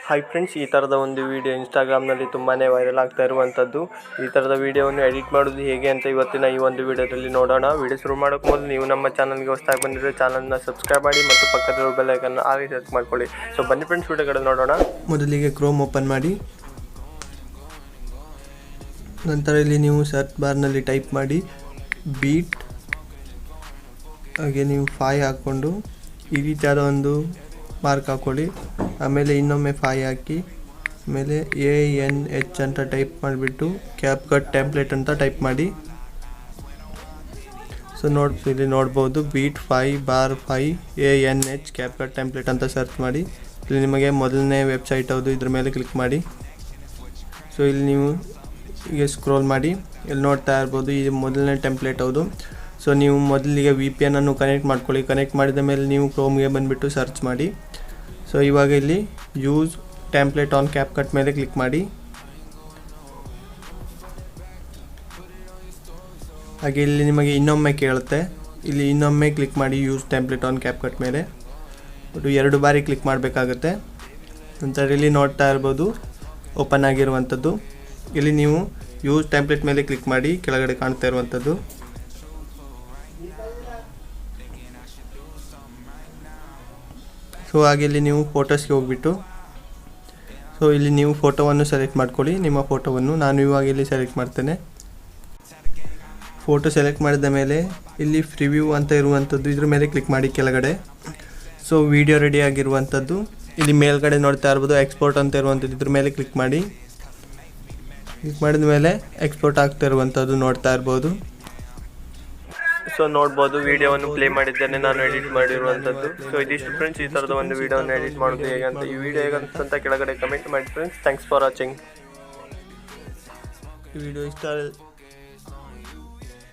Hi friends, ಈ ಥರದ ಒಂದು ವಿಡಿಯೋ ಇನ್ಸ್ಟಾಗ್ರಾಮ್ನಲ್ಲಿ ತುಂಬಾ ವೈರಲ್ ಆಗ್ತಾ ಇರುವಂಥದ್ದು. ಈ ಥರದ ವಿಡಿಯೋವನ್ನು ಎಡಿಟ್ ಮಾಡೋದು ಹೇಗೆ ಅಂತ ಇವತ್ತಿನ ಈ ಒಂದು ವಿಡಿಯೋದಲ್ಲಿ ನೋಡೋಣ. ವಿಡಿಯೋ ಶುರು ಮಾಡೋಕ್ಕೆ ಮೊದಲು ನೀವು ನಮ್ಮ ಚಾನಲ್ಗೆ ಹೊಸದಾಗಿ ಬಂದಿದ್ದರೆ ಚಾನಲ್ನ ಸಬ್ಸ್ಕ್ರೈಬ್ ಮಾಡಿ ಮತ್ತು ಪಕ್ಕದ ಬೆಲ್ ಐಕಾನ್ ಆಗಿ ಸೆಟ್ ಮಾಡ್ಕೊಳ್ಳಿ. ಸೊ ಬನ್ನಿ ಫ್ರೆಂಡ್ಸ್, ವಿಡಿಯೋಗಳು ನೋಡೋಣ. ಮೊದಲಿಗೆ ಕ್ರೋಮ್ ಓಪನ್ ಮಾಡಿ, ನಂತರ ಇಲ್ಲಿ ನೀವು ಸರ್ಚ್ ಬಾರ್ನಲ್ಲಿ ಟೈಪ್ ಮಾಡಿ ಬೀಟ್, ಹಾಗೆ ನೀವು 5 ಹಾಕ್ಕೊಂಡು ಈ ರೀತಿಯಾದ ಒಂದು ಮಾರ್ಕ್ ಹಾಕ್ಕೊಳ್ಳಿ. ಆಮೇಲೆ ಇನ್ನೊಮ್ಮೆ 5 ಹಾಕಿ, ಆಮೇಲೆ ANH ಅಂತ ಟೈಪ್ ಮಾಡಿಬಿಟ್ಟು ಕ್ಯಾಪ್ಕಟ್ ಟೆಂಪ್ಲೆಟ್ ಅಂತ ಟೈಪ್ ಮಾಡಿ. ಸೊ ಇಲ್ಲಿ ನೋಡ್ಬೋದು ಬೀಟ್ 5 ANH ಕ್ಯಾಪ್ಕಟ್ ಟೆಂಪ್ಲೆಟ್ ಅಂತ ಸರ್ಚ್ ಮಾಡಿ. ಇಲ್ಲಿ ನಿಮಗೆ ಮೊದಲನೇ ವೆಬ್ಸೈಟ್ ಹೌದು, ಇದ್ರ ಮೇಲೆ ಕ್ಲಿಕ್ ಮಾಡಿ. ಸೊ ಇಲ್ಲಿ ನೀವು ಈಗ ಸ್ಕ್ರೋಲ್ ಮಾಡಿ, ಇಲ್ಲಿ ನೋಡ್ತಾ ಇರ್ಬೋದು ಇದು ಮೊದಲನೇ ಟೆಂಪ್ಲೇಟ್ ಹೌದು. ಸೊ ನೀವು ಮೊದಲಿಗೆ VPN ಅನ್ನು ಕನೆಕ್ಟ್ ಮಾಡ್ಕೊಳ್ಳಿ. ಕನೆಕ್ಟ್ ಮಾಡಿದ ಮೇಲೆ ನೀವು ಕ್ರೋಮ್ಗೆ ಬಂದುಬಿಟ್ಟು ಸರ್ಚ್ ಮಾಡಿ. ಸೊ ಇವಾಗ ಇಲ್ಲಿ ಯೂಸ್ ಟೆಂಪ್ಲೇಟ್ ಆನ್ ಕ್ಯಾಪ್ಕಟ್ ಮೇಲೆ ಕ್ಲಿಕ್ ಮಾಡಿ. ಹಾಗೆ ಇಲ್ಲಿ ನಿಮಗೆ ಇನ್ನೊಮ್ಮೆ ಕೇಳುತ್ತೆ, ಇಲ್ಲಿ ಇನ್ನೊಮ್ಮೆ ಕ್ಲಿಕ್ ಮಾಡಿ ಯೂಸ್ ಟೆಂಪ್ಲೇಟ್ ಆನ್ ಕ್ಯಾಪ್ಕಟ್ ಮೇಲೆ. ಬಟ್ 2 ಬಾರಿ ಕ್ಲಿಕ್ ಮಾಡಬೇಕಾಗುತ್ತೆ. ನಂತರ ಇಲ್ಲಿ ನೋಡ್ತಾ ಇರ್ಬೋದು ಓಪನ್ ಆಗಿರುವಂಥದ್ದು. ಇಲ್ಲಿ ನೀವು ಯೂಸ್ ಟೆಂಪ್ಲೇಟ್ ಮೇಲೆ ಕ್ಲಿಕ್ ಮಾಡಿ, ಕೆಳಗಡೆ ಕಾಣ್ತಾ ಇರುವಂಥದ್ದು. ಸೊ ಹಾಗೆ ಇಲ್ಲಿ ನೀವು ಫೋಟೋಸ್ಗೆ ಹೋಗ್ಬಿಟ್ಟು, ಸೊ ಇಲ್ಲಿ ನೀವು ಫೋಟೋವನ್ನು ಸೆಲೆಕ್ಟ್ ಮಾಡ್ಕೊಳ್ಳಿ, ನಿಮ್ಮ ಫೋಟೋವನ್ನು. ನಾನು ಇವಾಗ ಇಲ್ಲಿ ಸೆಲೆಕ್ಟ್ ಮಾಡ್ತೇನೆ. ಫೋಟೋ ಸೆಲೆಕ್ಟ್ ಮಾಡಿದ ಮೇಲೆ ಇಲ್ಲಿ ಪ್ರಿವ್ಯೂ ಅಂತ ಇರುವಂಥದ್ದು, ಇದ್ರ ಮೇಲೆ ಕ್ಲಿಕ್ ಮಾಡಿ ಕೆಳಗಡೆ. ಸೊ ವಿಡಿಯೋ ರೆಡಿ ಆಗಿರುವಂಥದ್ದು ಇಲ್ಲಿ ಮೇಲ್ಗಡೆ ನೋಡ್ತಾ ಇರ್ಬೋದು ಎಕ್ಸ್ಪೋರ್ಟ್ ಅಂತ ಇರುವಂಥದ್ದು, ಇದ್ರ ಮೇಲೆ ಕ್ಲಿಕ್ ಮಾಡಿ. ಕ್ಲಿಕ್ ಮಾಡಿದ ಮೇಲೆ ಎಕ್ಸ್ಪೋರ್ಟ್ ಆಗ್ತಾ ಇರುವಂಥದ್ದು ನೋಡ್ತಾ ಇರ್ಬೋದು. ಸೊ ನೋಡ್ಬೋದು ವಿಡಿಯೋವನ್ನು ಪ್ಲೇ ಮಾಡಿದ್ದೇನೆ ನಾನು ಎಡಿಟ್ ಮಾಡಿರುವಂಥದ್ದು. ಸೊ ಇದಿಷ್ಟು ಫ್ರೆಂಡ್ಸ್, ಈ ಥರದ ಒಂದು ವಿಡಿಯೋವನ್ನು ಎಡಿಟ್ ಮಾಡೋದು ಹೇಗೆ ಅಂತ. ಈ ವಿಡಿಯೋ ಹೇಗಂತ ಕೆಳಗಡೆ ಕಮೆಂಟ್ ಮಾಡಿ ಫ್ರೆಂಡ್ಸ್. Thanks for watching. ಈ ವಿಡಿಯೋ ಇಷ್ಟ